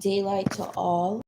daylight to all.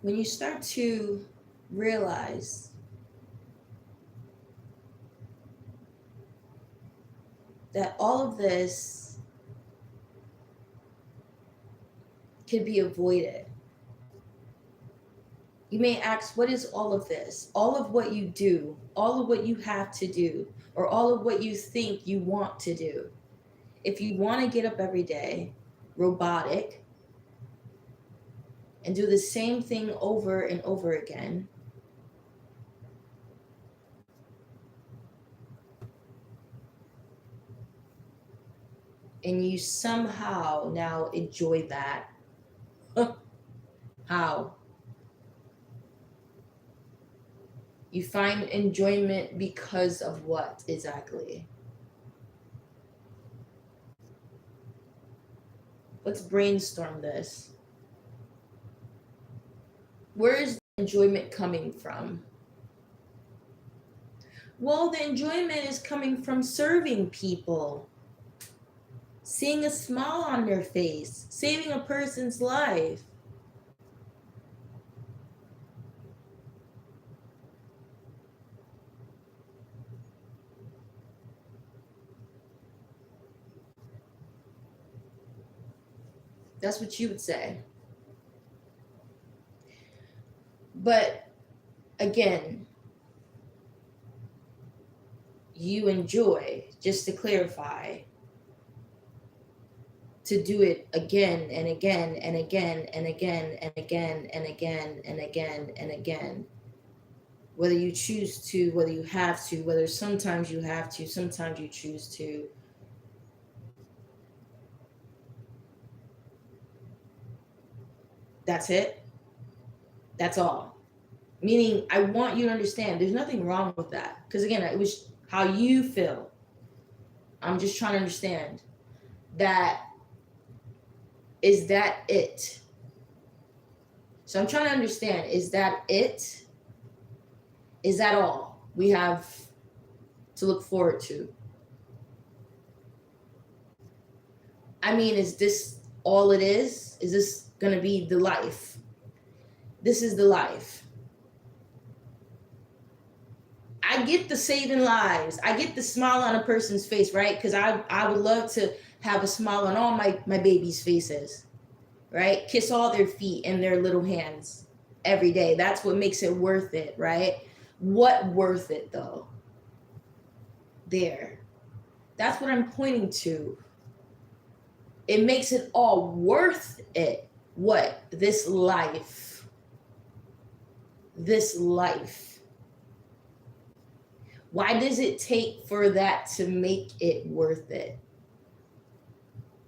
When you start to realize that all of this could be avoided, you may ask, what is all of this? All of what you do, all of what you have to do, or all of what you think you want to do. If you want to get up every day, robotic, and do the same thing over and over again, and you somehow now enjoy that, how? You find enjoyment because of what exactly? Let's brainstorm this. Where is the enjoyment coming from? Well, the enjoyment is coming from serving people, seeing a smile on their face, saving a person's life. That's what you would say. But again, you enjoy, just to clarify, to do it again and again and again and again and again and again and again and again. Whether you choose to, whether you have to, whether sometimes you have to, sometimes you choose to. That's it. That's all. Meaning, I want you to understand there's nothing wrong with that. Because again, it was how you feel. I'm just trying to understand that. Is that it? So I'm trying to understand, is that it? Is that all we have to look forward to? I mean, is this all it is? Is this going to be the life? This is the life. I get the saving lives. I get the smile on a person's face, right? Because I would love to have a smile on all my babies' faces, right? Kiss all their feet and their little hands every day. That's what makes it worth it, right? What worth it though? There. That's what I'm pointing to. It makes it all worth it. What? This life. This life. Why does it take for that to make it worth it?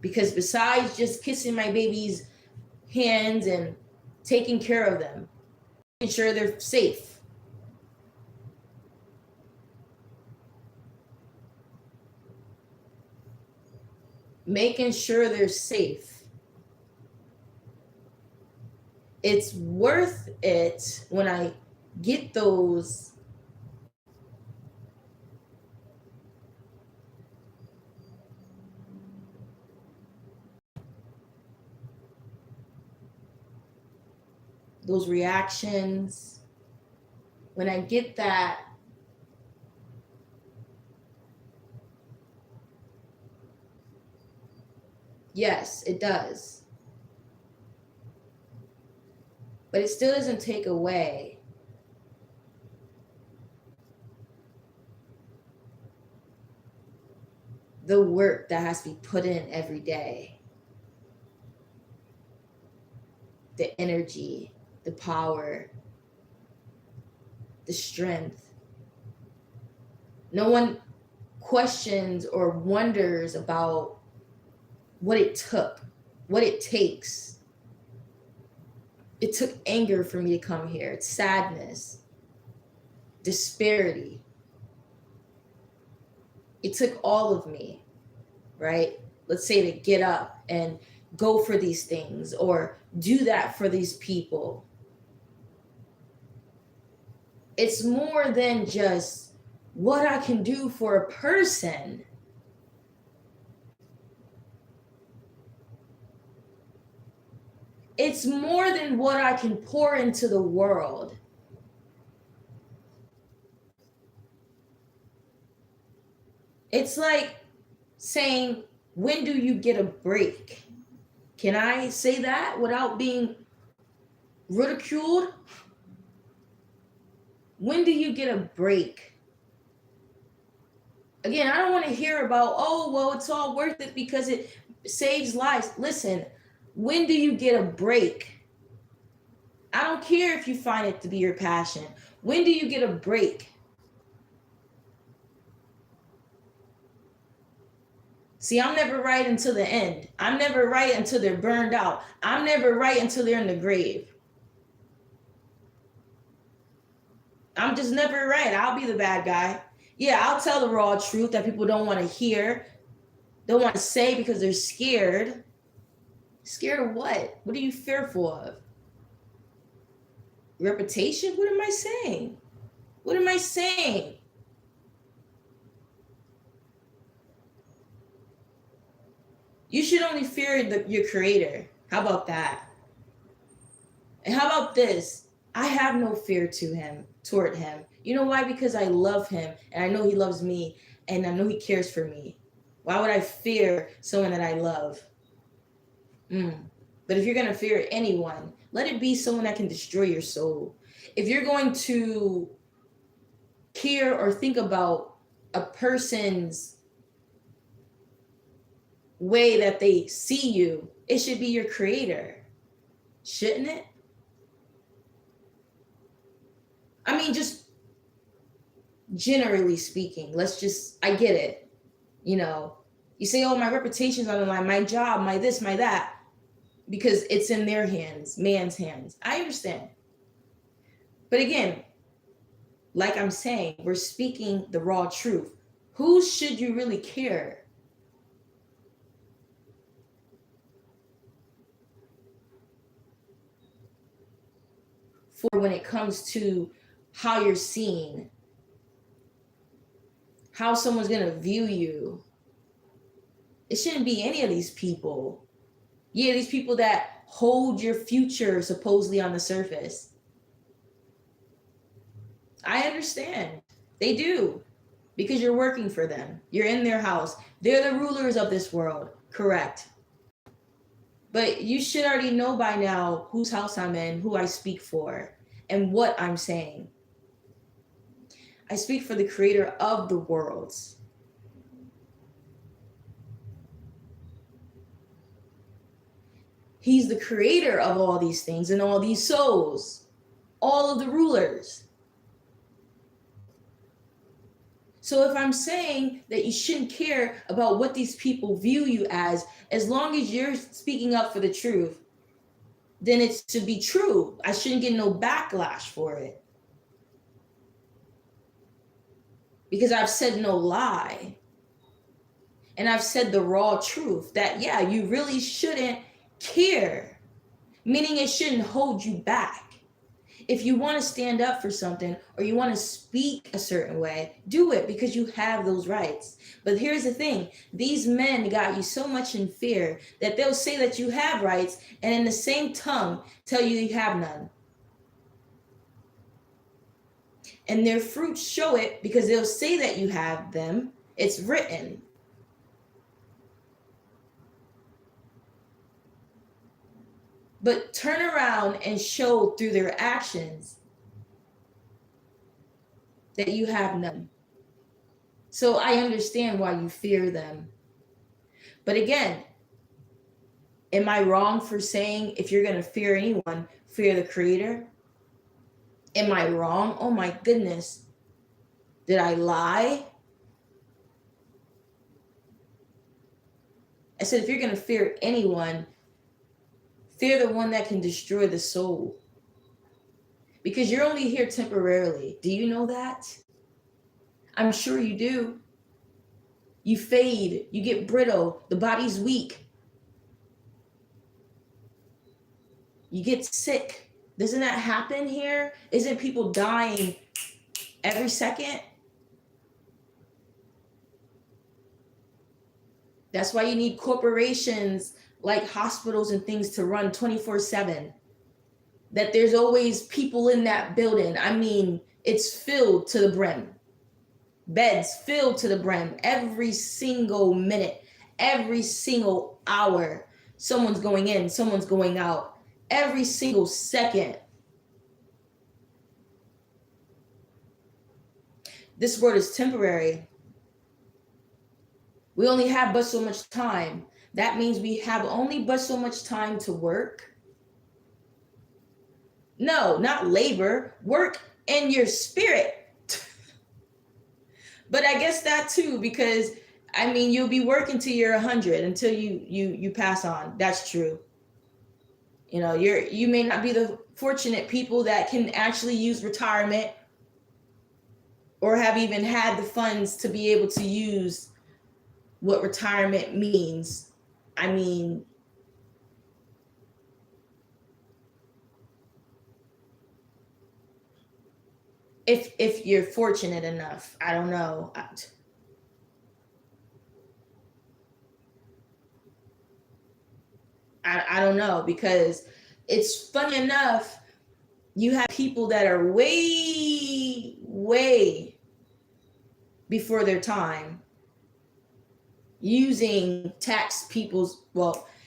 Because besides just kissing my baby's hands and taking care of them, making sure they're safe, making sure they're safe, it's worth it when I get those reactions, when I get that Yes, it does. But it still doesn't take away the work that has to be put in every day. The energy, the power, the strength. No one questions or wonders about what it took, what it takes. It took anger for me to come here. It's sadness, disparity. It took all of me, right? Let's say to get up and go for these things or do that for these people. It's more than just what I can do for a person. It's more than what I can pour into the world. It's like saying, when do you get a break? Can I say that without being ridiculed? When do you get a break? Again, I don't want to hear about, oh, well, it's all worth it because it saves lives. Listen, when do you get a break? I don't care if you find it to be your passion. When do you get a break? See, I'm never right until the end. I'm never right until they're burned out. I'm never right until they're in the grave. I'm just never right. I'll be the bad guy. Yeah, I'll tell the raw truth that people don't want to hear, don't want to say because they're scared. Scared of what? What are you fearful of? Reputation? What am I saying? What am I saying? You should only fear your creator. How about that? And how about this? I have no fear toward him. You know why? Because I love him and I know he loves me and I know he cares for me. Why would I fear someone that I love? But if you're going to fear anyone, let it be someone that can destroy your soul. If you're going to care or think about a person's way that they see you, it should be your creator, shouldn't it? I mean, just generally speaking, I get it. You know, you say, oh, my reputation's on the line, my job, my this, my that, because it's in their hands, man's hands. I understand. But again, like I'm saying, we're speaking the raw truth. Who should you really care? For when it comes to how you're seen, how someone's going to view you. It shouldn't be any of these people. Yeah, these people that hold your future supposedly on the surface. I understand. They do. Because you're working for them. You're in their house. They're the rulers of this world. Correct. But you should already know by now whose house I'm in, who I speak for, and what I'm saying. I speak for the creator of the worlds. He's the creator of all these things and all these souls, all of the rulers. So if I'm saying that you shouldn't care about what these people view you as long as you're speaking up for the truth, then it should be true. I shouldn't get no backlash for it. Because I've said no lie. And I've said the raw truth that, yeah, you really shouldn't care. Meaning it shouldn't hold you back. If you want to stand up for something or you want to speak a certain way, do it because you have those rights. But here's the thing. These men got you so much in fear that they'll say that you have rights and in the same tongue tell you you have none. And their fruits show it because they'll say that you have them. It's written. but turn around and show through their actions that you have none. So I understand why you fear them. But again, am I wrong for saying if you're going to fear anyone, fear the Creator? Am I wrong? Oh my goodness. Did I lie? I said, if you're going to fear anyone, fear the one that can destroy the soul. Because you're only here temporarily. Do you know that? I'm sure you do. You fade, you get brittle, the body's weak. You get sick. Doesn't that happen here? Isn't people dying every second? That's why you need corporations like hospitals and things to run 24/7. That there's always people in that building. I mean, it's filled to the brim. Beds filled to the brim every single minute, every single hour. Someone's going in, someone's going out, every single second. This world is temporary. We only have but so much time. That means we have only but so much time to work. No, not labor, work in your spirit. But I guess that too, because I mean, you'll be working till you're 100 until you pass on. That's true. You know, you may not be the fortunate people that can actually use retirement or have even had the funds to be able to use what retirement means. I mean, if you're fortunate enough, I don't know. I don't know, because it's funny enough, you have people that are way before their time using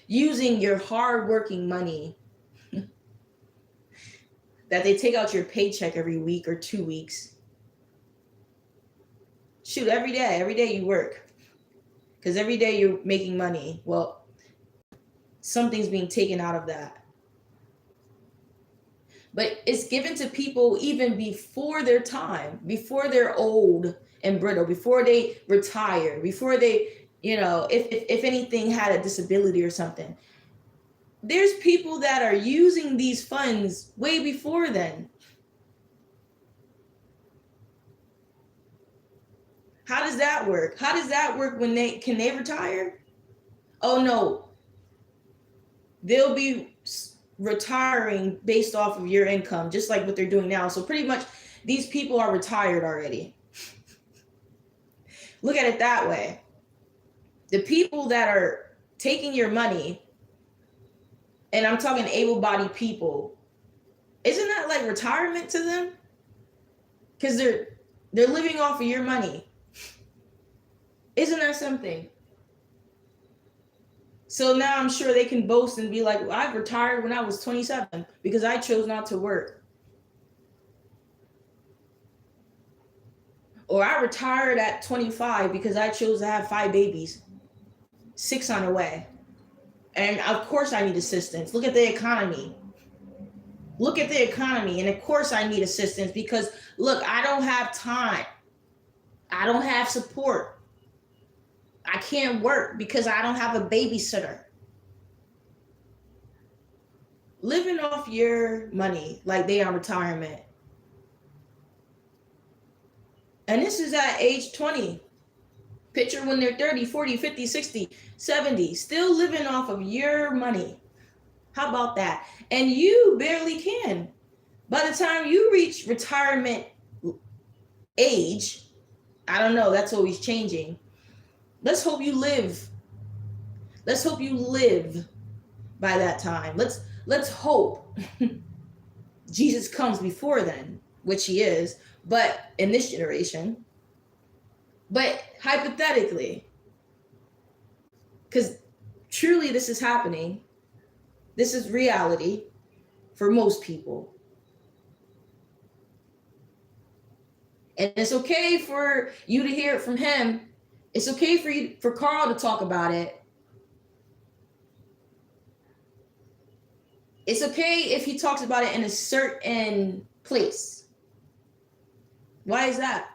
using your hardworking money that they take out your paycheck every week or 2 weeks. Shoot, every day you work, because every day you're making money. Well, something's being taken out of that. But it's given to people even before their time, before they're old and brittle, before they retire, before they, if anything had a disability or something. There's people that are using these funds way before then. How does that work? How does that work when can they retire? Oh no. They'll be retiring based off of your income, just like what they're doing now. So pretty much these people are retired already. Look at it that way. The people that are taking your money, and I'm talking able-bodied people, isn't that like retirement to them? Because they're living off of your money. Isn't that something? So now I'm sure they can boast and be like, well, I retired when I was 27 because I chose not to work. Or I retired at 25 because I chose to have 5 babies, 6 on the way. And of course I need assistance. Look at the economy. Look at the economy. And of course I need assistance because, look, I don't have time. I don't have support. I can't work because I don't have a babysitter. Living off your money like they are retirement. And this is at age 20. Picture when they're 30, 40, 50, 60, 70, still living off of your money. How about that? And you barely can. By the time you reach retirement age, I don't know, that's always changing. Let's hope you live. Let's hope you live by that time. Let's hope Jesus comes before then, which he is, but in this generation. But hypothetically, because truly this is happening, This is reality for most people. And it's okay for you to hear it from him. It's okay for Carl to talk about it. It's okay if he talks about it in a certain place. Why is that?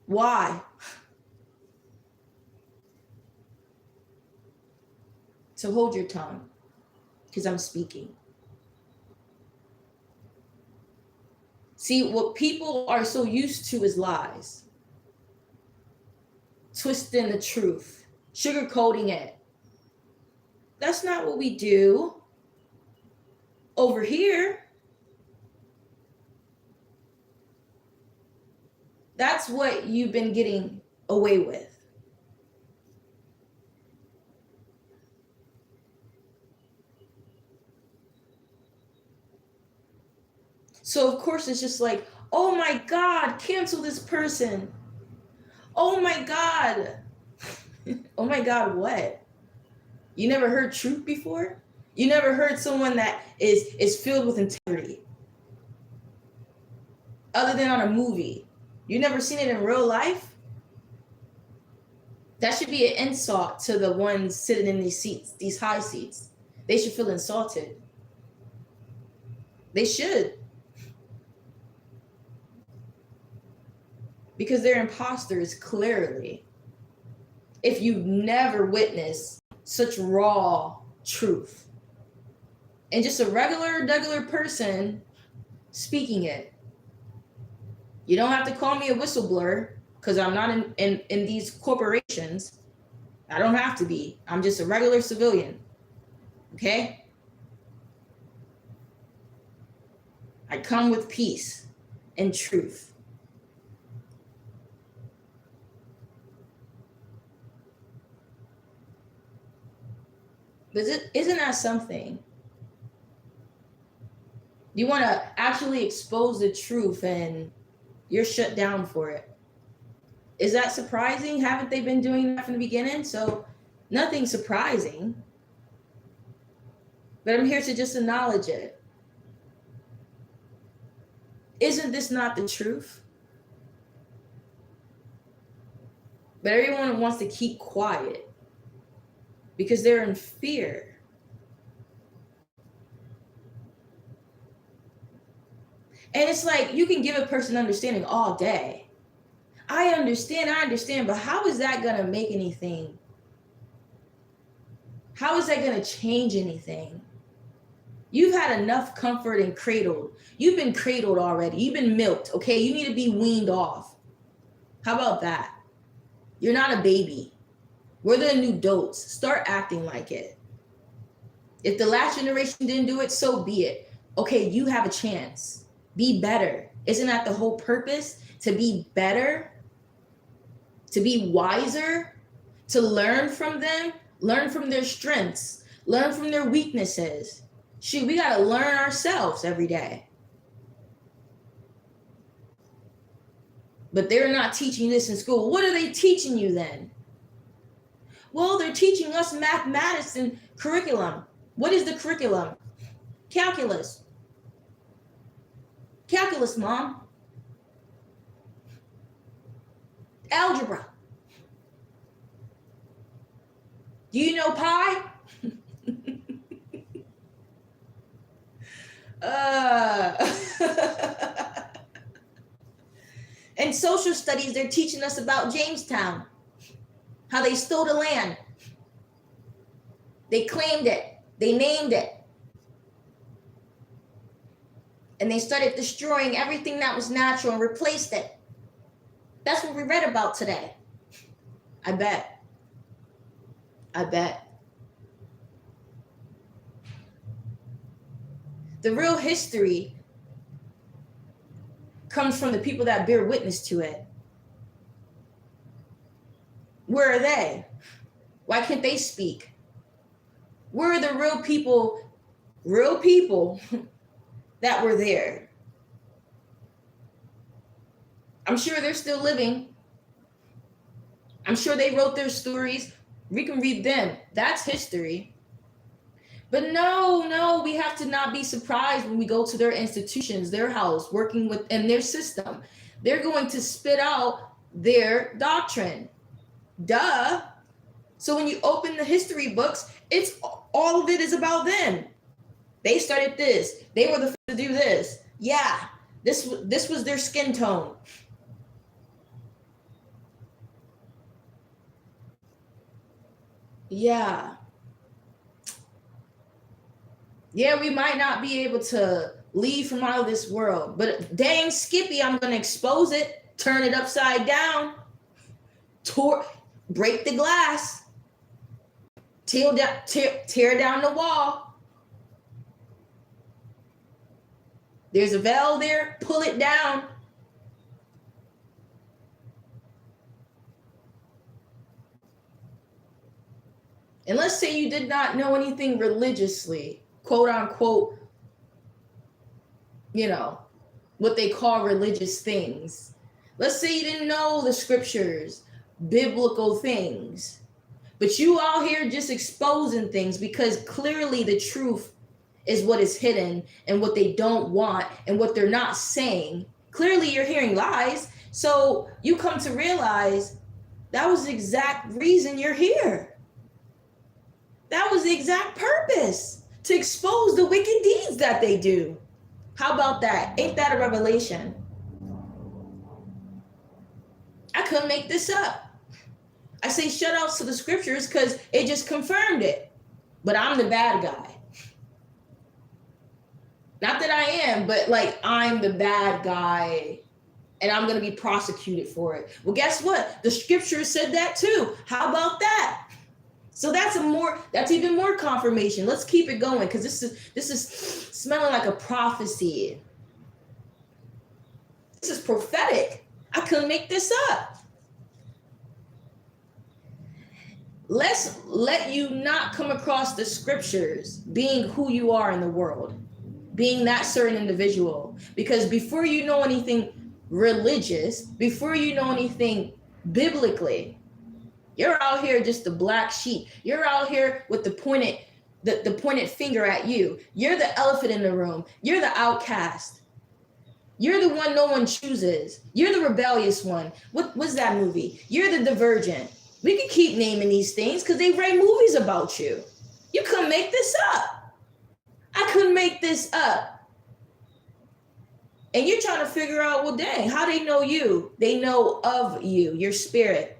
Why? So hold your tongue, because I'm speaking. See, what people are so used to is lies, twisting the truth, sugarcoating it. That's not what we do over here. That's what you've been getting away with. So of course it's just like, oh my God, cancel this person. Oh my God. Oh my God, what? You never heard truth before? You never heard someone that is filled with integrity? Other than on a movie. You never seen it in real life? That should be an insult to the ones sitting in these seats, these high seats. They should feel insulted. They should. Because they're imposters, clearly. If you've never witnessed such raw truth. And just a regular person speaking it. You don't have to call me a whistleblower, because I'm not in these corporations. I don't have to be. I'm just a regular civilian. Okay? I come with peace and truth. But isn't that something? You want to actually expose the truth and you're shut down for it. Is that surprising? Haven't they been doing that from the beginning? So nothing surprising. But I'm here to just acknowledge it. Isn't this not the truth? But everyone wants to keep quiet because they're in fear. And it's like you can give a person understanding all day. I understand, but how is that going to make anything? How is that going to change anything? You've had enough comfort and cradled. You've been cradled already. You've been milked, okay? You need to be weaned off. How about that? You're not a baby. We're the new adults. Start acting like it. If the last generation didn't do it, so be it. Okay, you have a chance. Be better. Isn't that the whole purpose? To be better? To be wiser? To learn from them? Learn from their strengths? Learn from their weaknesses? Shoot, we got to learn ourselves every day. But they're not teaching this in school. What are they teaching you then? Well, they're teaching us mathematics and curriculum. What is the curriculum? Calculus. Calculus, Mom. Algebra. Do you know pi? In social studies, they're teaching us about Jamestown, how they stole the land. They claimed it. They named it. And they started destroying everything that was natural and replaced it. That's what we read about today. I bet. The real history comes from the people that bear witness to it. Where are they? Why can't they speak? Where are the real people that were there? I'm sure they're still living. I'm sure they wrote their stories. We can read them. That's history. But no, we have to not be surprised when we go to their institutions, their house, working with in their system. They're going to spit out their doctrine. Duh. So when you open the history books, it's all of it is about them. They started this. They were the first to do this. Yeah. This was their skin tone. Yeah. Yeah, we might not be able to leave from out of this world, but dang Skippy, I'm gonna expose it, turn it upside down, break the glass, tear down the wall. There's a veil there, pull it down. And let's say you did not know anything religiously, quote unquote, what they call religious things. Let's say you didn't know the scriptures, biblical things, but you out here just exposing things because clearly the truth is what is hidden and what they don't want and what they're not saying. Clearly you're hearing lies. So you come to realize that was the exact reason you're here. That was the exact purpose, to expose the wicked deeds that they do. How about that? Ain't that a revelation? I couldn't make this up. I say shout outs to the scriptures because it just confirmed it. But I'm the bad guy. Not that I am, but like I'm the bad guy and I'm going to be prosecuted for it. Well, guess what? The scriptures said that too. How about that? So that's even more confirmation. Let's keep it going because this is smelling like a prophecy. This is prophetic. I couldn't make this up. Let's let you not come across the scriptures being who you are in the world, being that certain individual. Because before you know anything religious, before you know anything biblically, you're out here just the black sheep. You're out here with the pointed finger at you. You're the elephant in the room. You're the outcast. You're the one no one chooses. You're the rebellious one. What's that movie? You're the divergent. We could keep naming these things because they write movies about you. You couldn't make this up. I couldn't make this up. And you're trying to figure out, well, dang, how they know you? They know of you, your spirit.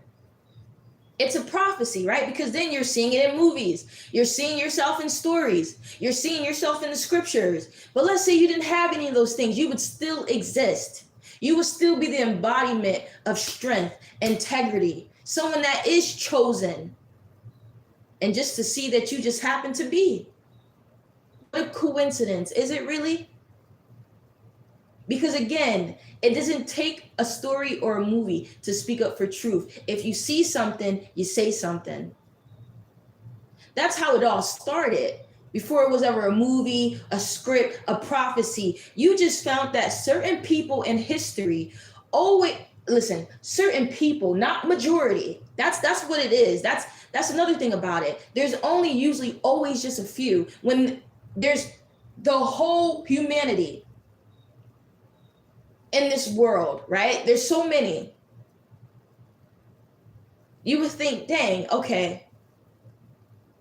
It's a prophecy, right? Because then you're seeing it in movies. You're seeing yourself in stories. You're seeing yourself in the scriptures. But let's say you didn't have any of those things. You would still exist. You would still be the embodiment of strength, integrity, someone that is chosen. And just to see that you just happen to be. What a coincidence. Is it really? Because again, it doesn't take a story or a movie to speak up for truth. If you see something, you say something. That's how it all started. Before it was ever a movie, a script, a prophecy. You just found that certain people in history certain people, not majority. That's what it is. That's another thing about it. There's only usually always just a few. When there's the whole humanity in this world, right? There's so many. You would think, dang, okay,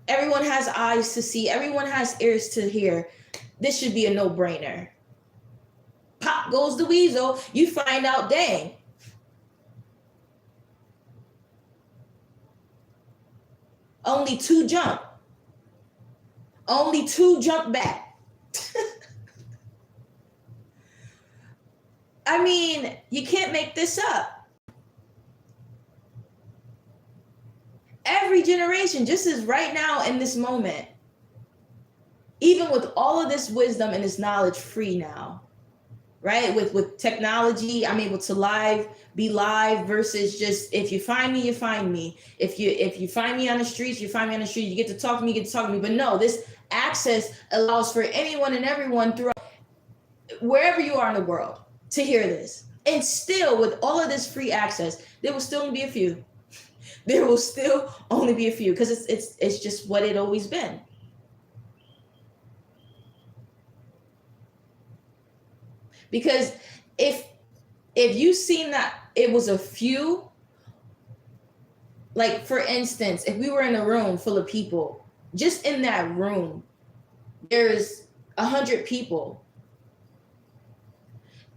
everyone has eyes to see, everyone has ears to hear. This should be a no-brainer. Pop goes the weasel. You find out, dang, only two jump back. I mean, you can't make this up. Every generation, just as right now in this moment, even with all of this wisdom and this knowledge free now, right? With technology, I'm able to be live versus just, if you find me, you find me. If you find me on the streets, you find me on the street, you get to talk to me, you get to talk to me. But no, this access allows for anyone and everyone throughout wherever you are in the world to hear this. And still, with all of this free access, there will still be a few. There will still only be a few because it's just what it always been. Because if you seen that it was a few, like for instance, if we were in a room full of people, just in that room, there's 100 people.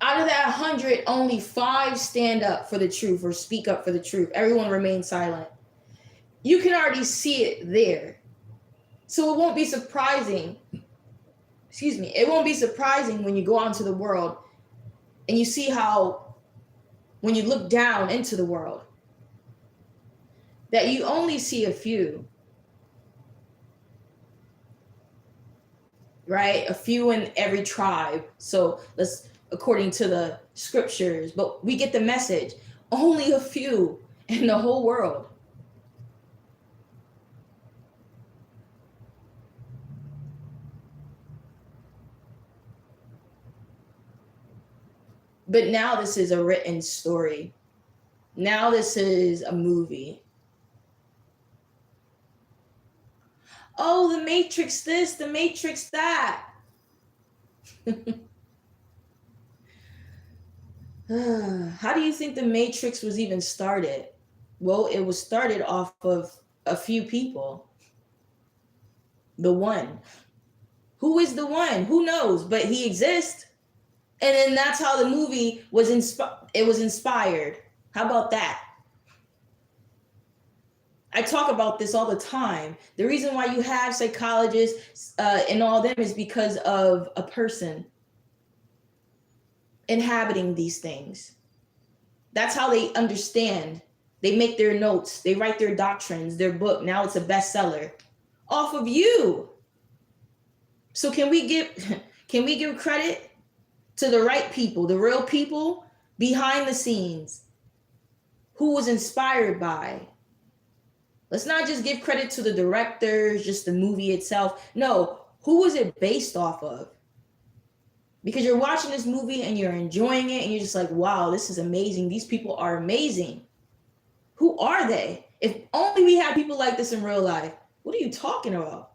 Out of that 100, only 5 stand up for the truth or speak up for the truth. Everyone remains silent. You can already see it there. So it won't be surprising. Excuse me. It won't be surprising when you go out into the world and you see how, when you look down into the world, that you only see a few. Right? A few in every tribe. So let's, according to the scriptures, but we get the message. Only a few in the whole world. But now this is a written story. Now this is a movie. Oh, the Matrix this, the Matrix that. How do you think the Matrix was even started? Well, it was started off of a few people. The one. Who is the one? Who knows? But he exists. And then that's how the movie was inspired. How about that? I talk about this all the time. The reason why you have psychologists and all them is because of a person inhabiting these things. That's how they understand. They make their notes. They write their doctrines, their book. Now it's a bestseller off of you. So can we give credit to the right people, the real people behind the scenes, who was inspired by? Let's not just give credit to the directors, just the movie itself. No, who was it based off of? Because you're watching this movie and you're enjoying it and you're just like, wow, this is amazing. These people are amazing. Who are they? If only we had people like this in real life. What are you talking about?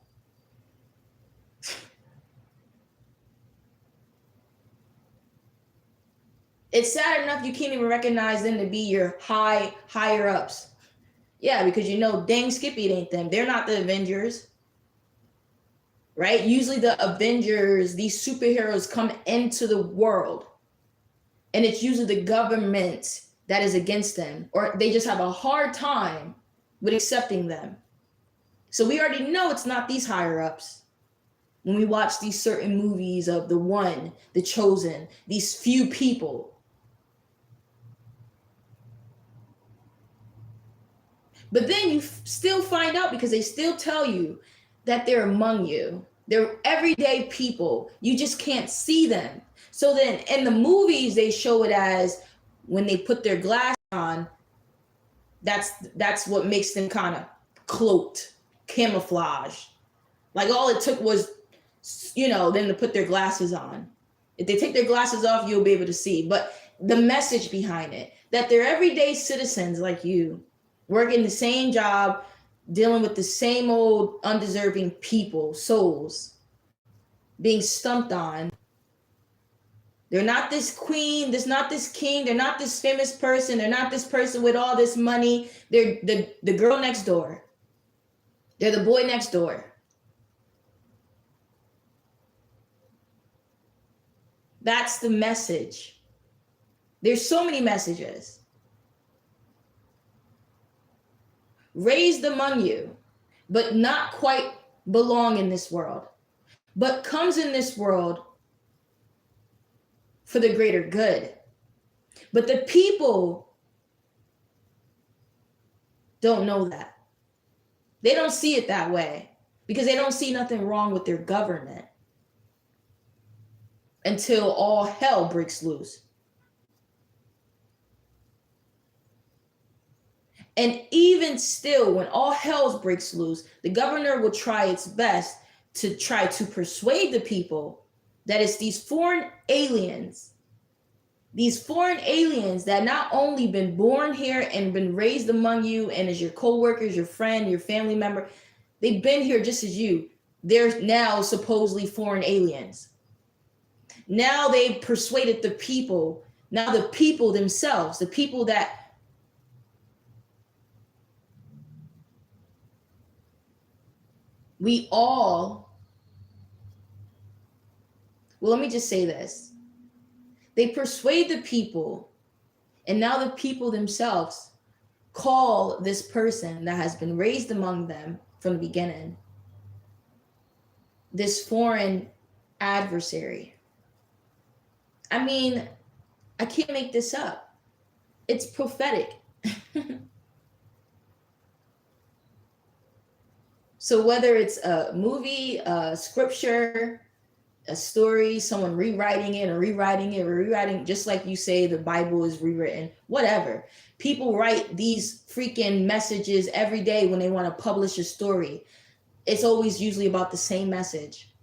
It's sad enough you can't even recognize them to be your higher ups. Yeah, because you know dang Skippy, it ain't them. They're not the Avengers. Right? Usually the Avengers, these superheroes come into the world and it's usually the government that is against them, or they just have a hard time with accepting them. So we already know it's not these higher ups. When we watch these certain movies of the one, the chosen, these few people. But then you still find out, because they still tell you that they're among you. They're everyday people. You just can't see them. So then in the movies, they show it as when they put their glass on, that's what makes them kind of cloaked, camouflage. Like all it took was, them to put their glasses on. If they take their glasses off, you'll be able to see. But the message behind it, that they're everyday citizens like you, working the same job, dealing with the same old undeserving people, souls, being stumped on. They're not this queen, there's not this king, they're not this famous person, they're not this person with all this money. They're the girl next door. They're the boy next door. That's the message. There's so many messages. Raised among you, but not quite belong in this world, but comes in this world for the greater good. But the people don't know that. They don't see it that way because they don't see nothing wrong with their government until all hell breaks loose. And even still, when all hell breaks loose, the governor will try its best to try to persuade the people that it's these foreign aliens that not only been born here and been raised among you and as your co-workers, your friend, your family member, they've been here just as you. They're now supposedly foreign aliens. Now they persuaded the people. Now the people themselves, the people that we all, well, let me just say this. They persuade the people, and now the people themselves call this person that has been raised among them from the beginning this foreign adversary. I mean, I can't make this up. It's prophetic. So whether it's a movie, a scripture, a story, someone rewriting it or rewriting, just like you say, the Bible is rewritten, whatever. People write these freaking messages every day when they want to publish a story. It's always usually about the same message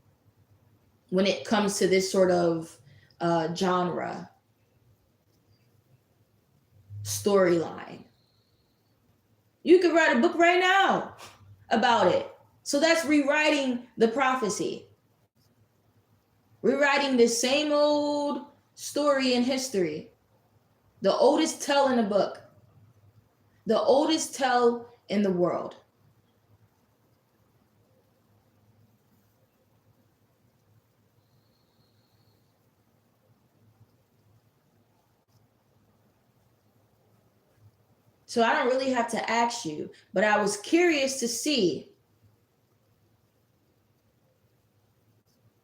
when it comes to this sort of genre, storyline. You could write a book right now about it. So that's rewriting the prophecy. Rewriting the same old story in history. The oldest tale in the book. The oldest tale in the world. So I don't really have to ask you, but I was curious to see.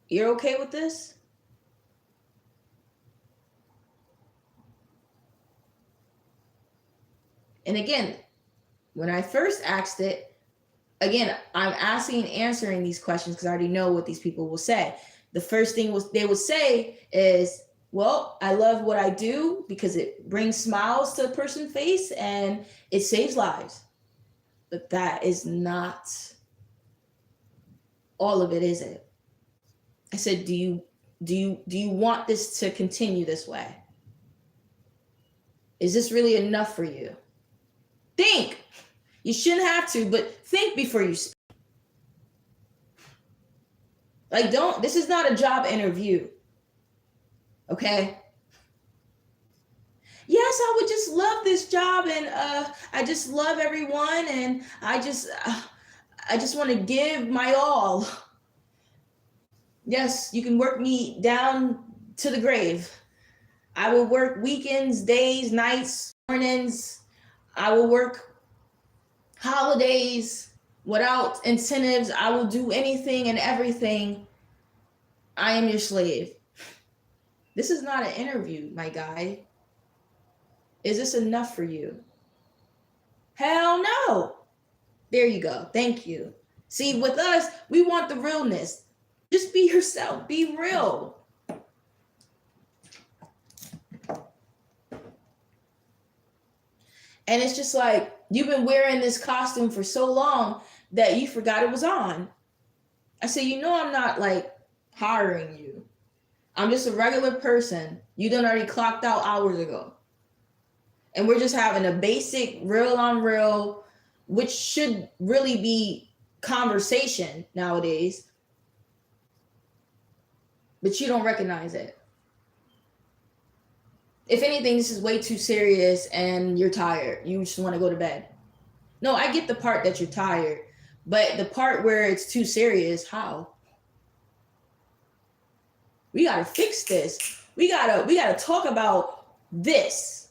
You're okay with this? And again, when I first asked it, again, I'm asking and answering these questions because I already know what these people will say. The first thing they would say is, well, I love what I do because it brings smiles to a person's face and it saves lives. But that is not all of it, is it? I said, do you want this to continue this way? Is this really enough for you? Think. You shouldn't have to, but think before you speak. Like, this is not a job interview. Okay? Yes, I would just love this job, and I just love everyone, and I just want to give my all. Yes, you can work me down to the grave. I will work weekends, days, nights, mornings. I will work holidays without incentives. I will do anything and everything. I am your slave. This is not an interview, my guy. Is this enough for you? Hell no. There you go. Thank you. See, with us, we want the realness. Just be yourself. Be real. And it's just like, you've been wearing this costume for so long that you forgot it was on. I say, I'm not like hiring you. I'm just a regular person. You done already clocked out hours ago. And we're just having a basic real on real, which should really be conversation nowadays. But you don't recognize it. If anything, this is way too serious and you're tired. You just want to go to bed. No, I get the part that you're tired, but the part where it's too serious, how? We got to fix this. We got to talk about this.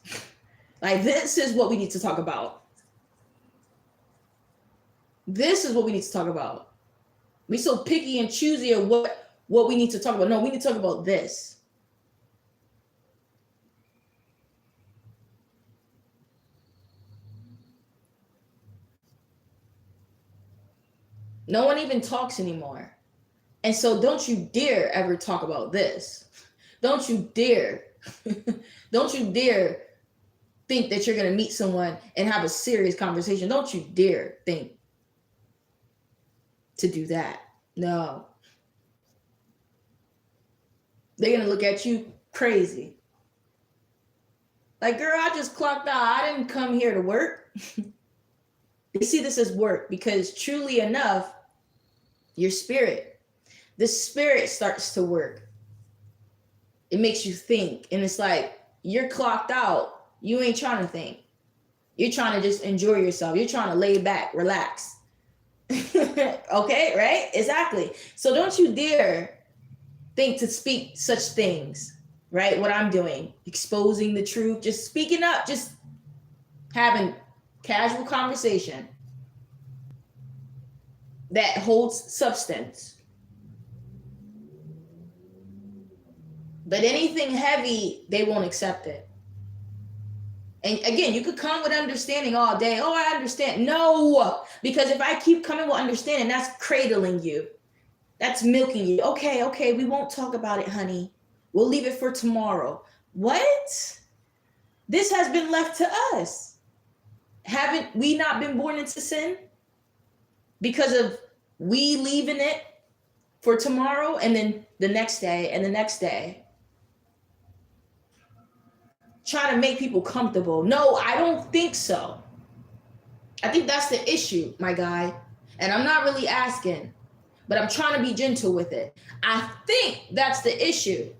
Like, this is what we need to talk about. This is what we need to talk about. We so picky and choosy of what we need to talk about. No, we need to talk about this. No one even talks anymore. And so don't you dare ever talk about this. Don't you dare. Don't you dare think that you're going to meet someone and have a serious conversation. Don't you dare think to do that. No. They're going to look at you crazy. Like, girl, I just clocked out. I didn't come here to work. They see this as work because truly enough, your spirit, the spirit starts to work. It makes you think. And it's like, you're clocked out. You ain't trying to think. You're trying to just enjoy yourself. You're trying to lay back, relax. Okay, right? Exactly. So don't you dare think to speak such things, right? What I'm doing, exposing the truth, just speaking up, just having casual conversation that holds substance. But anything heavy, they won't accept it. And again, you could come with understanding all day. Oh, I understand. No, because if I keep coming with understanding, that's cradling you. That's milking you. Okay, we won't talk about it, honey. We'll leave it for tomorrow. What? This has been left to us. Haven't we not been born into sin? Because of we leaving it for tomorrow and then the next day and the next day. Trying to make people comfortable. No, I don't think so. I think that's the issue, my guy. And I'm not really asking, but I'm trying to be gentle with it. I think that's the issue.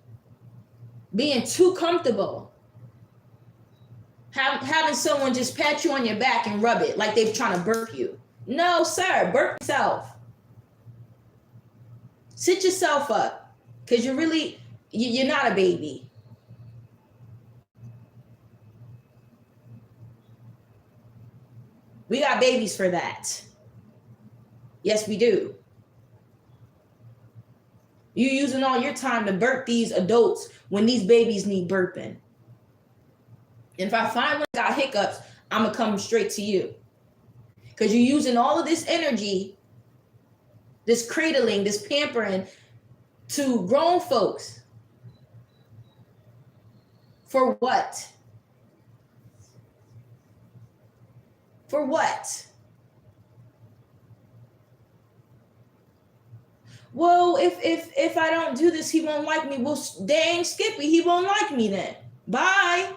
Being too comfortable. Having someone just pat you on your back and rub it like they're trying to burp you. No, sir, burp yourself. Sit yourself up, because you're not a baby. We got babies for that. Yes, we do. You using all your time to burp these adults when these babies need burping. And if I find one got hiccups, I'm going to come straight to you. Because you're using all of this energy, this cradling, this pampering to grown folks. For what? For what? Well, if I don't do this, he won't like me. Well, dang Skippy, he won't like me then. Bye.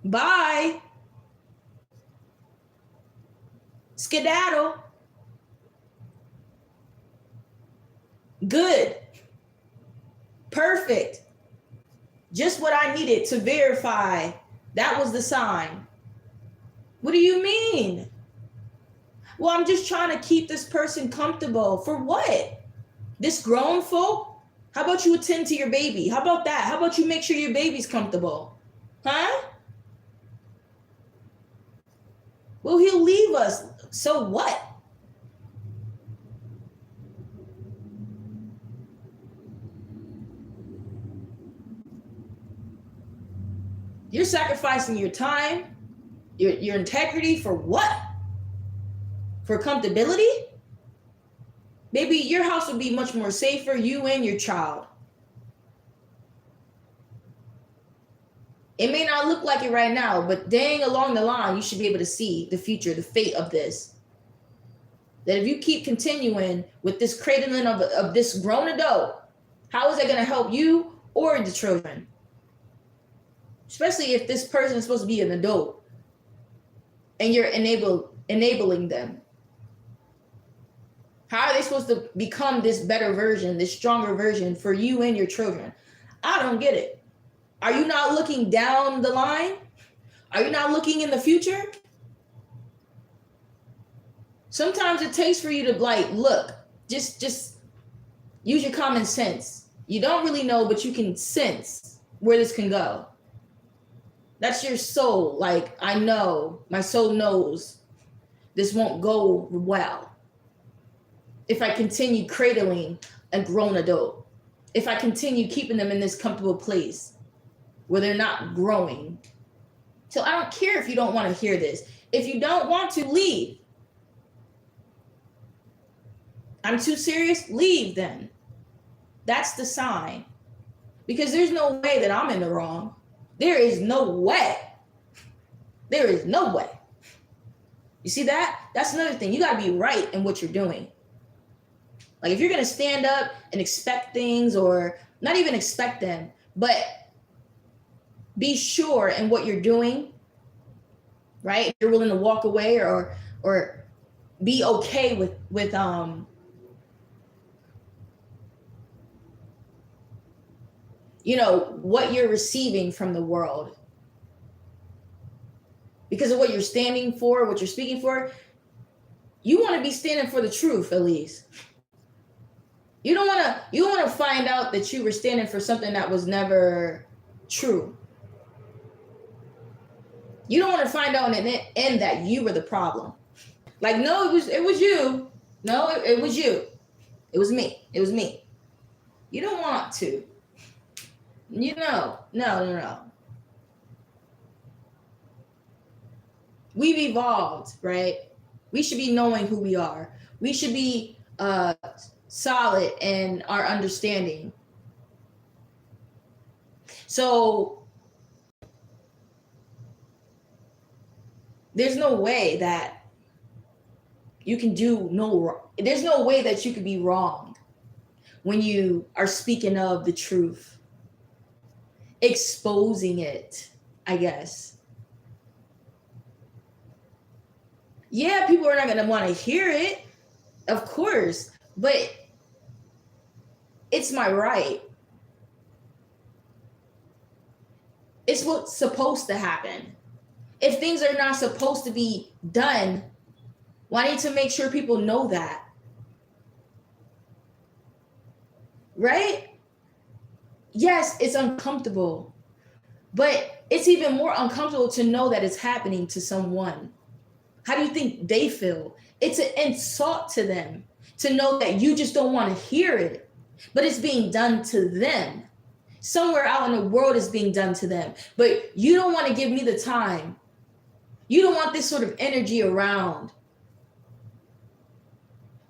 Bye. Skedaddle. Good. Perfect. Just what I needed to verify that was the sign. What do you mean? Well, I'm just trying to keep this person comfortable. For what? This grown folk? How about you attend to your baby? How about that? How about you make sure your baby's comfortable? Huh? Well, he'll leave us. So what? You're sacrificing your time, your integrity for what? For comfortability? Maybe your house would be much more safer, you and your child. It may not look like it right now, but dang, along the line, you should be able to see the future, the fate of this. That if you keep continuing with this cradling of this grown adult, how is that going to help you or the children? Especially if this person is supposed to be an adult and you're enabling them. How are they supposed to become this better version, this stronger version for you and your children? I don't get it. Are you not looking down the line? Are you not looking in the future? Sometimes it takes for you to look, just use your common sense. You don't really know, but you can sense where this can go. That's your soul. I know, my soul knows this won't go well. If I continue cradling a grown adult, if I continue keeping them in this comfortable place where they're not growing. So I don't care if you don't want to hear this. If you don't want to, leave. I'm too serious, leave then. That's the sign. Because there's no way that I'm in the wrong. There is no way. There is no way. You see that? That's another thing. You got to be right in what you're doing. If you're going to stand up and expect things, or not even expect them, but be sure in what you're doing, right? If you're willing to walk away or be okay with what you're receiving from the world. Because of what you're standing for, what you're speaking for, you want to be standing for the truth, at least. You don't want to find out that you were standing for something that was never true. You don't want to find out in the end that you were the problem. Like, no, it was you. No, it was you. It was me. It was me. You don't want to. No. We've evolved, right? We should be knowing who we are. We should be solid in our understanding. So there's no way that you can there's no way that you could be wrong when you are speaking of the truth, exposing it, I guess. Yeah, people are not going to want to hear it, of course, but it's my right. It's what's supposed to happen. If things are not supposed to be done, well, I need to make sure people know that. Right? Yes, it's uncomfortable, but it's even more uncomfortable to know that it's happening to someone. How do you think they feel? It's an insult to them to know that you just don't want to hear it, but it's being done to them. Somewhere out in the world is being done to them, but you don't want to give me the time. You don't want this sort of energy around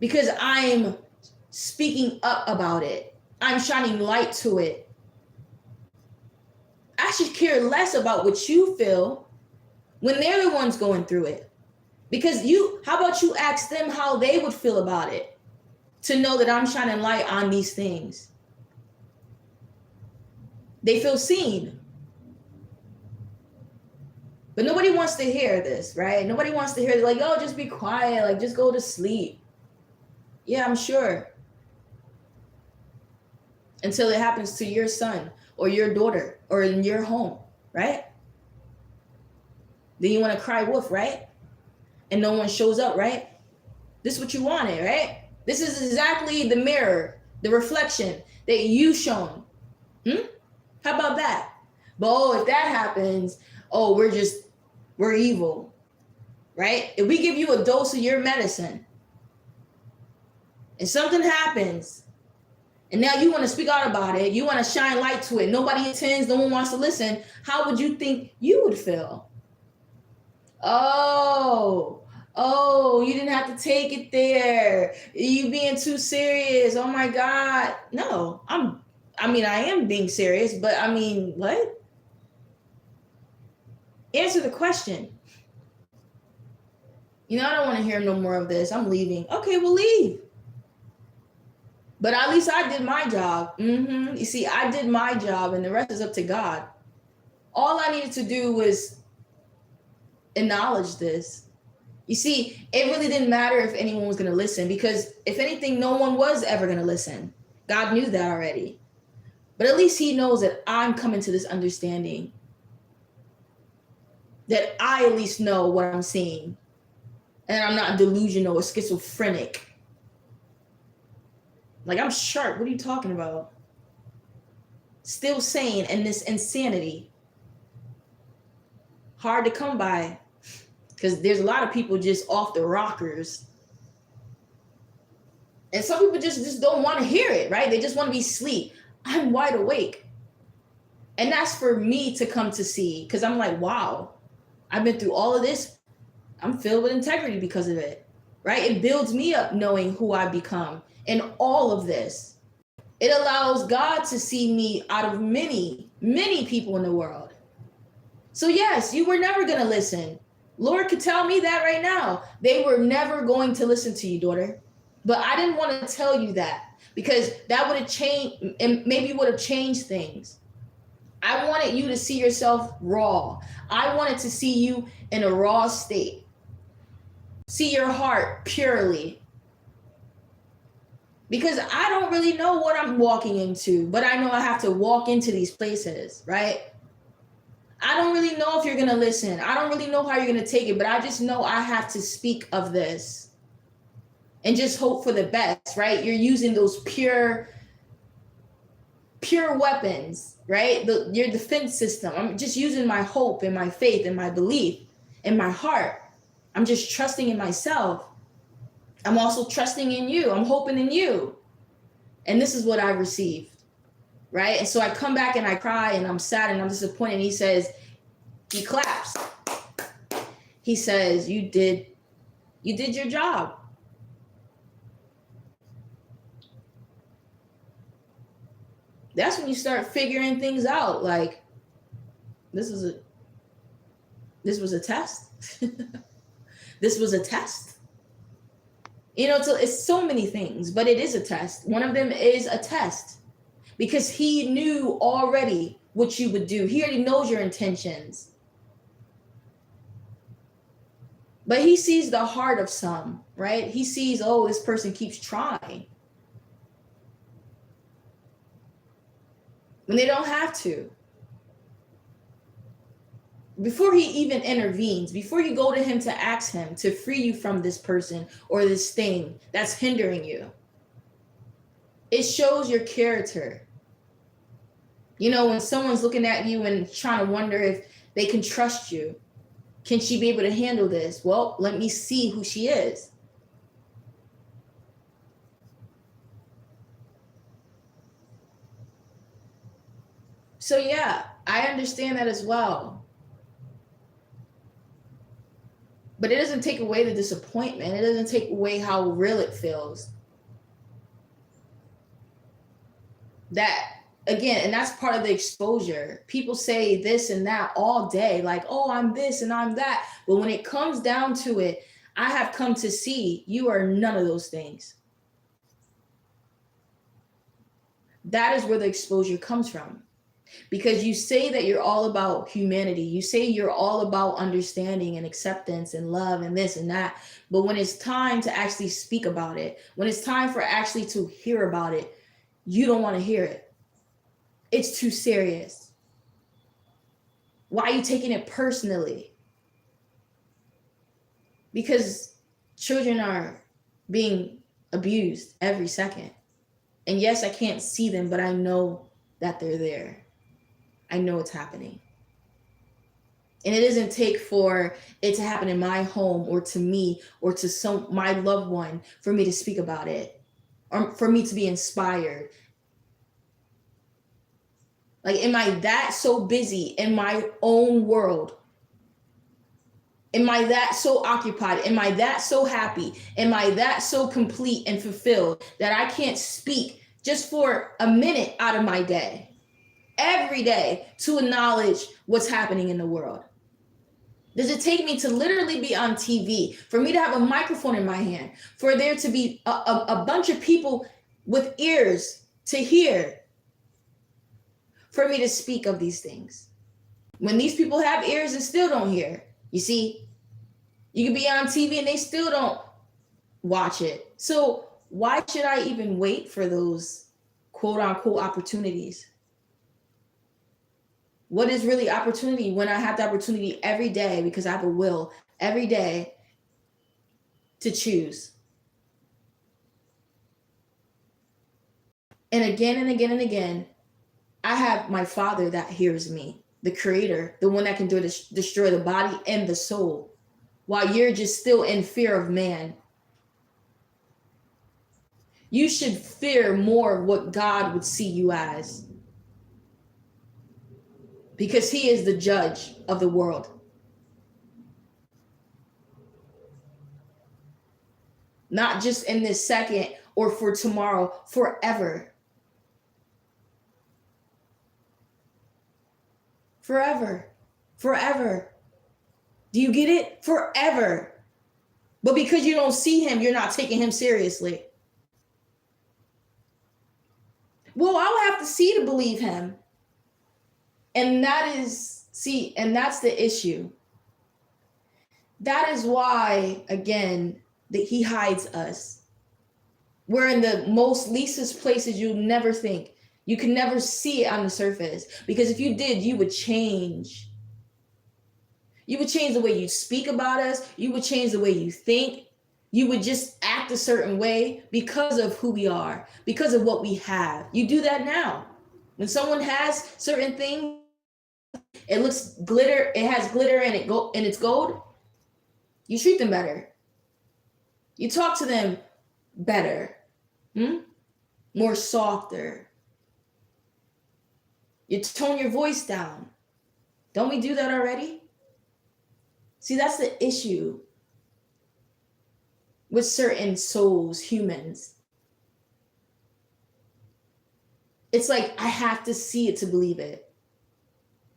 because I'm speaking up about it. I'm shining light to it. I should care less about what you feel when they're the ones going through it. Because how about you ask them how they would feel about it to know that I'm shining light on these things? They feel seen. But nobody wants to hear this, right? Nobody wants to hear like, oh, just be quiet, like just go to sleep. Yeah, I'm sure. Until it happens to your son or your daughter or in your home, right? Then you want to cry wolf, right? And no one shows up, right? This is what you wanted, right? This is exactly the mirror, the reflection that you shown. How about that? But if that happens, we're evil, right? If we give you a dose of your medicine and something happens and now you want to speak out about it, you want to shine light to it, nobody attends, no one wants to listen, how would you think you would feel? Oh, you didn't have to take it there. You being too serious. Oh my God. No, I am being serious, but what? Answer the question. I don't want to hear no more of this. I'm leaving. Okay, we'll leave. But at least I did my job. You see, I did my job and the rest is up to God. All I needed to do was acknowledge this. You see, it really didn't matter if anyone was going to listen because if anything, no one was ever going to listen. God knew that already. But at least he knows that I'm coming to this understanding. That I at least know what I'm seeing. And I'm not delusional or schizophrenic. Like, I'm sharp. What are you talking about? Still sane in this insanity. Hard to come by. Because there's a lot of people just off the rockers. And some people just don't want to hear it, right? They just want to be asleep. I'm wide awake. And that's for me to come to see. Because I'm like, wow, I've been through all of this. I'm filled with integrity because of it, right? It builds me up knowing who I become in all of this. It allows God to see me out of many, many people in the world. So yes, you were never going to listen. Lord could tell me that right now. They were never going to listen to you, daughter. But I didn't want to tell you that because that would have changed and maybe would have changed things. I wanted you to see yourself raw. I wanted to see you in a raw state. See your heart purely. Because I don't really know what I'm walking into, but I know I have to walk into these places, right? I don't really know if you're going to listen. I don't really know how you're going to take it, but I just know I have to speak of this and just hope for the best, right? You're using those pure weapons, right? Your defense system. I'm just using my hope and my faith and my belief and my heart. I'm just trusting in myself. I'm also trusting in you. I'm hoping in you. And this is what I received, right? And so I come back and I cry and I'm sad and I'm disappointed. And he claps. He says, you did your job. That's when you start figuring things out. Like, this was a test. This was a test. You know, it's so many things, but it is a test. One of them is a test because he knew already what you would do. He already knows your intentions. But he sees the heart of some, right? He sees, oh, this person keeps trying when they don't have to. Before he even intervenes, before you go to him to ask him to free you from this person or this thing that's hindering you, it shows your character. You know, when someone's looking at you and trying to wonder if they can trust you, can she be able to handle this? Well, let me see who she is. So yeah, I understand that as well. But it doesn't take away the disappointment. It doesn't take away how real it feels. That, again, and that's part of the exposure. People say this and that all day, like, oh, I'm this and I'm that. But when it comes down to it, I have come to see you are none of those things. That is where the exposure comes from. Because you say that you're all about humanity. You say you're all about understanding and acceptance and love and this and that. But when it's time to actually speak about it, when it's time for actually to hear about it, you don't want to hear it. It's too serious. Why are you taking it personally? Because children are being abused every second. And yes, I can't see them, but I know that they're there. I know it's happening. And it doesn't take for it to happen in my home or to me or to my loved one for me to speak about it or for me to be inspired. Like, am I that so busy in my own world? Am I that so occupied? Am I that so happy? Am I that so complete and fulfilled that I can't speak just for a minute out of my day? Every day to acknowledge what's happening in the world? Does it take me to literally be on TV, for me to have a microphone in my hand, for there to be a bunch of people with ears to hear, for me to speak of these things? When these people have ears and still don't hear, you see, you can be on TV and they still don't watch it. So why should I even wait for those quote unquote opportunities? What is really opportunity when I have the opportunity every day, because I have a will every day to choose? And again and again and again, I have my Father that hears me, the Creator, the one that can destroy the body and the soul, while you're just still in fear of man. You should fear more what God would see you as, because he is the judge of the world. Not just in this second or for tomorrow, forever. Forever. Forever. Do you get it? Forever. But because you don't see him, you're not taking him seriously. Well, I'll have to see to believe him. And that's the issue. That is why, again, that he hides us. We're in the most leastest places you'll never think. You can never see it on the surface, because if you did, you would change. You would change the way you speak about us. You would change the way you think. You would just act a certain way because of who we are, because of what we have. You do that now. When someone has certain things, it looks glitter, it has glitter and it's gold, you treat them better. You talk to them better. More softer. You tone your voice down. Don't we do that already? See, that's the issue with certain souls, humans. It's like, I have to see it to believe it.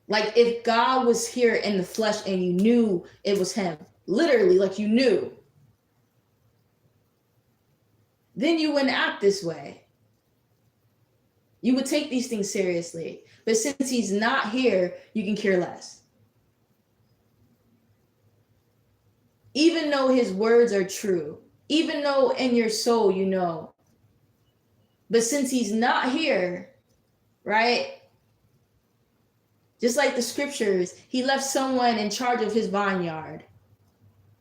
Like, if God was here in the flesh and you knew it was him, literally, like you knew, then you wouldn't act this way. You would take these things seriously. But since he's not here, you can care less. Even though his words are true, even though in your soul you know. But since he's not here, right? Just like the scriptures, he left someone in charge of his vineyard.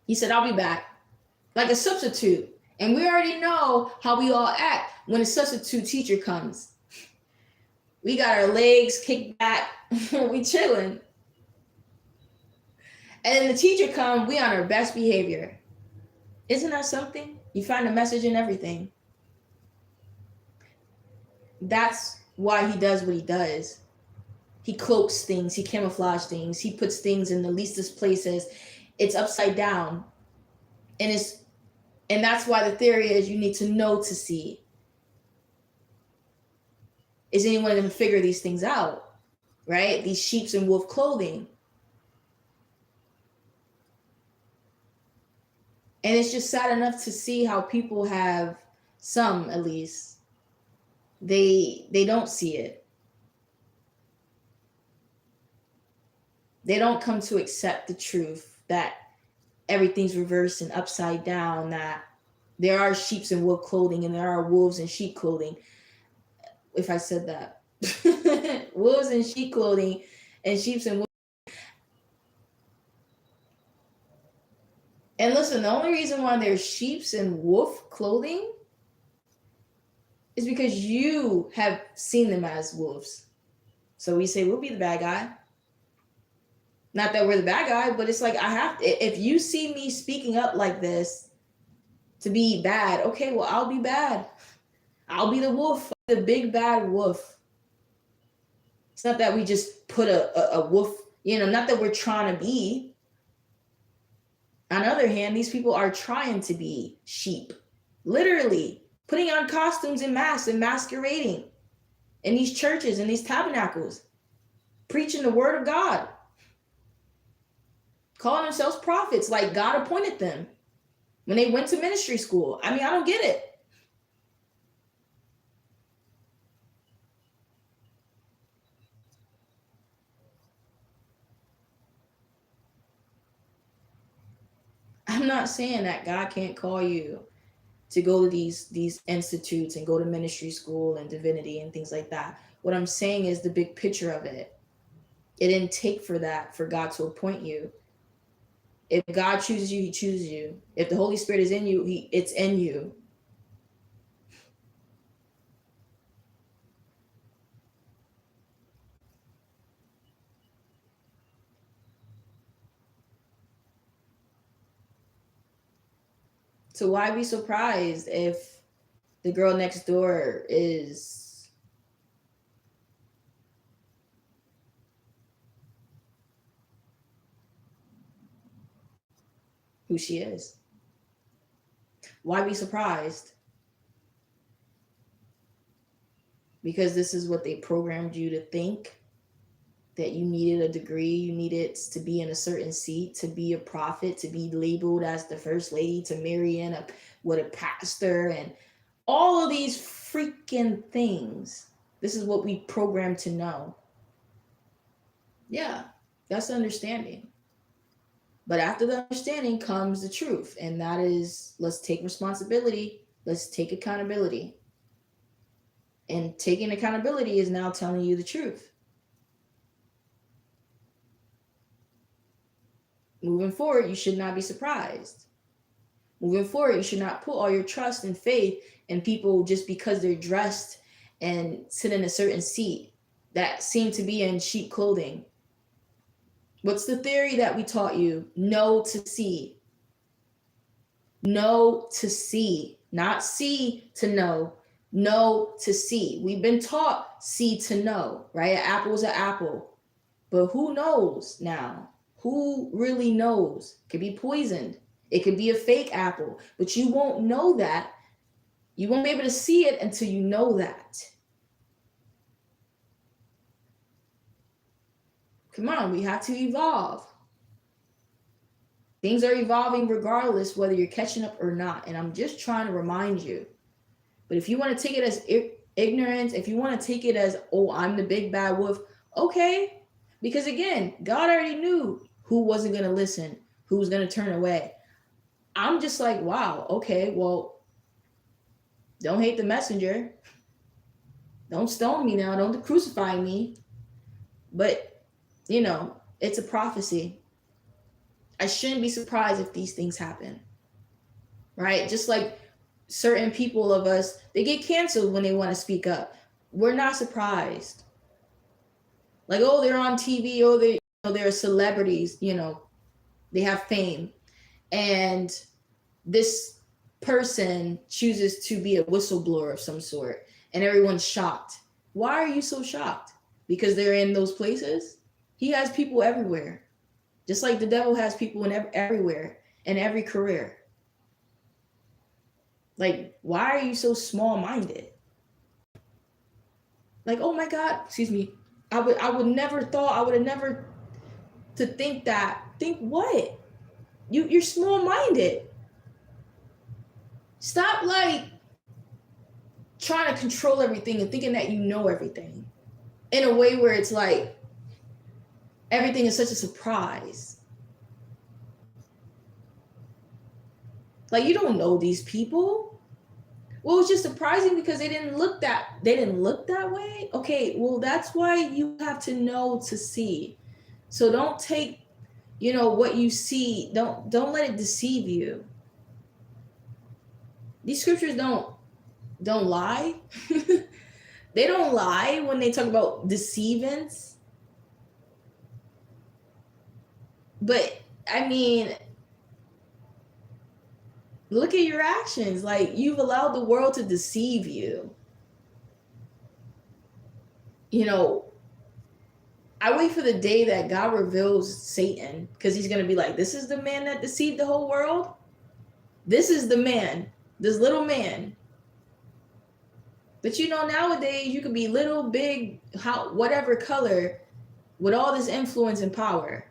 He said, I'll be back. Like a substitute. And we already know how we all act when a substitute teacher comes. We got our legs kicked back. We chilling. And then the teacher comes, we on our best behavior. Isn't that something? You find a message in everything. That's why he does what he does. He cloaks things, he camouflages things, he puts things in the leastest places. It's upside down. And that's why the theory is you need to know to see. Is anyone going to figure these things out? Right? These sheep's and wolf clothing. And it's just sad enough to see how people have, some at least, they don't see it. They don't come to accept the truth that everything's reversed and upside down, that there are sheep's and wolf clothing and there are wolves and sheep clothing. If I said that. Wolves and sheep clothing and sheep's and wolf. And listen, the only reason why there's sheep's and wolf clothing is because you have seen them as wolves. So we say, we'll be the bad guy. Not that we're the bad guy, but it's like, if you see me speaking up like this to be bad, okay, well, I'll be bad. I'll be the wolf, the big bad wolf. It's not that we just put a wolf, not that we're trying to be. On the other hand, these people are trying to be sheep, literally putting on costumes and masks and masquerading in these churches and these tabernacles, preaching the word of God, calling themselves prophets like God appointed them when they went to ministry school. I mean, I don't get it. I'm not saying that God can't call you to go to these institutes and go to ministry school and divinity and things like that. What I'm saying is the big picture of it. It didn't take for God to appoint you. If God chooses you, he chooses you. If the Holy Spirit is in you, it's in you. So why be surprised if the girl next door is who she is? Why be surprised? Because this is what they programmed you to think, that you needed a degree, you needed to be in a certain seat, to be a prophet, to be labeled as the first lady, to marry in with a pastor, and all of these freaking things. This is what we programmed to know. Yeah, that's the understanding. But after the understanding comes the truth, and that is, let's take responsibility. Let's take accountability. And taking accountability is now telling you the truth. Moving forward, you should not be surprised. Moving forward, you should not put all your trust and faith in people just because they're dressed and sit in a certain seat that seem to be in cheap clothing. What's the theory that we taught you? Know to see. Know to see. Not see to know. Know to see. We've been taught see to know, right? An apple is an apple. But who knows now? Who really knows? It could be poisoned. It could be a fake apple. But you won't know that. You won't be able to see it until you know that. Come on, we have to evolve. Things are evolving regardless whether you're catching up or not. And I'm just trying to remind you. But if you want to take it as ignorance, if you want to take it as, oh, I'm the big bad wolf, okay. Because again, God already knew who wasn't going to listen, who was going to turn away. I'm just like, wow, okay, well, don't hate the messenger. Don't stone me now. Don't crucify me. But, you know, it's a prophecy. I shouldn't be surprised if these things happen, right? Just like certain people of us, they get canceled when they want to speak up. We're not surprised. Like, oh, they're on TV, oh, they're celebrities, they have fame. And this person chooses to be a whistleblower of some sort, and everyone's shocked. Why are you so shocked? Because they're in those places? He has people everywhere. Just like the devil has people everywhere, in every career. Like, why are you so small-minded? Like, oh my God, excuse me. I would have never to think that. Think what? You're small-minded. Stop like trying to control everything and thinking that you know everything in a way where it's like everything is such a surprise. Like, you don't know these people. Well, it's just surprising because they didn't look that way. Okay, well, that's why you have to know to see. So don't take, what you see, don't let it deceive you. These scriptures don't lie. They don't lie when they talk about deceivance. But I mean, look at your actions. Like, you've allowed the world to deceive you. I wait for the day that God reveals Satan, because he's going to be like, this is the man that deceived the whole world. This is the man, this little man. But nowadays you could be little, big, whatever color, with all this influence and power.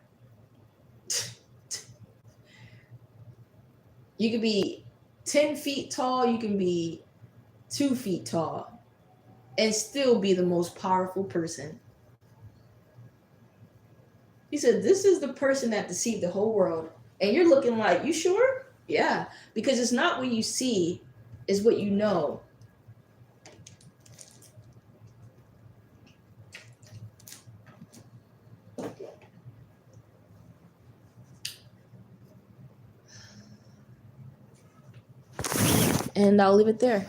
You could be 10 feet tall, you can be 2 feet tall, and still be the most powerful person. He said, this is the person that deceived the whole world. And you're looking like, you sure? Yeah, because it's not what you see, it's what you know. And I'll leave it there.